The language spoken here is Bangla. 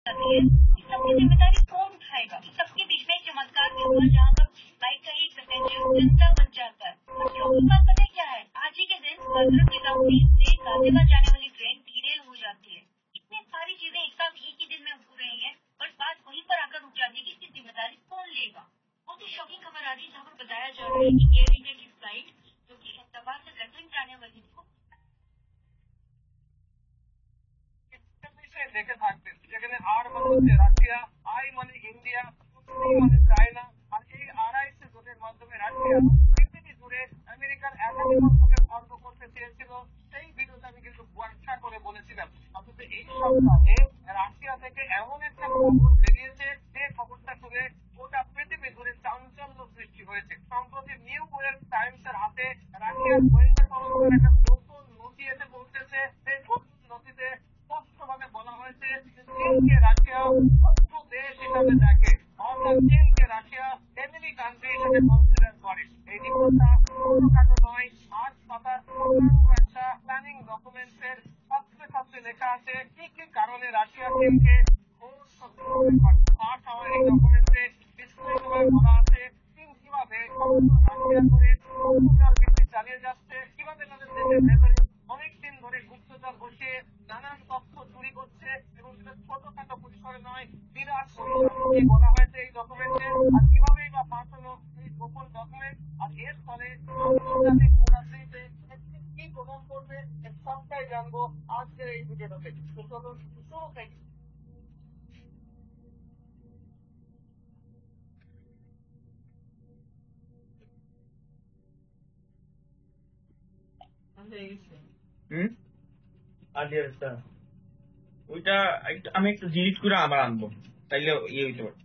जाती है, इस सब की जिम्मेदारी कौन उठाएगा? सबके बीच में एक चमत्कार भी हुआ जहाँ पर लाइट का एक पैसेंजर जिंदा बच जाता है। और शॉकिंग बात पता है क्या है? आज ही के दिन हजरत निजामुद्दीन से गाजियाबाद जाने वाली ट्रेन डीरेल हो जाती है। इतनी सारी चीजें एक साथ एक ही दिन में हो रही है, और बात वहीं पर आकर रुक जाती है कि इसकी जिम्मेदारी कौन लेगा। बहुत ही शॉकिंग खबर आ रही है जहाँ पर बताया जा रहा है कि एयर इंडिया की फ्लाइट जो कि अहमदाबाद से लखनऊ जाने वाली थी দেখে থাকবেন যেখানে আর মানে হচ্ছে রাশিয়া, আই মানে ইন্ডিয়া, সি মানে চায়না, আর এই আড়াইশো জোটের মাধ্যমে রাশিয়া পৃথিবী জুড়ে আমেরিকার একাধিপত্যকে ভঙ্গ করতে চেয়েছিল। সেই ভিডিওটা আমি কিন্তু ব্যাখ্যা করে বলেছিলাম। অথচ এই সপ্তাহে রাশিয়া থেকে এমন একটা খবর বেরিয়েছে যে খবরটা শুনে গোটা পৃথিবী জুড়ে চাঞ্চল্য সৃষ্টি হয়েছে। সম্প্রতি নিউ ইয়র্ক টাইমস এর হাতে রাশিয়ার গোয়েন্দা সংস্থার একটা নতুন নথি এসে পৌঁছেছে। সেই নতুন নথিতে স্পষ্টভাবে বলা হয়েছে চীনকে রাশিয়া শত্রু দেশ হিসাবে দেখে, অর্থাৎ চীনকে রাশিয়া এনিমি কান্ট্রি হিসেবে কনসিডার করে। এই রিপোর্টটা ছোটখাটো নয়, ৮ পাতার একটা প্ল্যানিং ডকুমেন্টসের সবচেয়ে সবচেয়ে লেখা আছে কি কি কারণে রাশিয়া চীনকে ঘোর শত্রু মনে করে। পাশ হওয়া এই ডকুমেন্টে বিস্তারিতভাবে বলা আছে চীন কিভাবে রাশিয়া করে গুপ্তচর বৃদ্ধি চালিয়ে যাচ্ছে, কিভাবে তাদের দেশের ভেতরে অনেকদিন ধরে গুপ্তচর বসিয়ে নানান তথ্য চুরি করছে, এবং সেটা ছোটখাটো পরিসরে নয়, বিরাট পরিসরে বলা হয়েছে এই ডকুমেন্টে। আর কিভাবেই বা পাস হলো এই গোপন ডকুমেন্ট, আর এর ফলে আন্তর্জাতিক ভূরাত্রিতে কি প্রভাব পড়বে সবটাই জানবো আজকের এই ভিডিওটাতে। তো চলুন শুরু থেকে। আচ্ছা, ওইটা আমি একটু ডিলিট করে আবার আনবো, তাইলে ইয়ে হইতে পারে।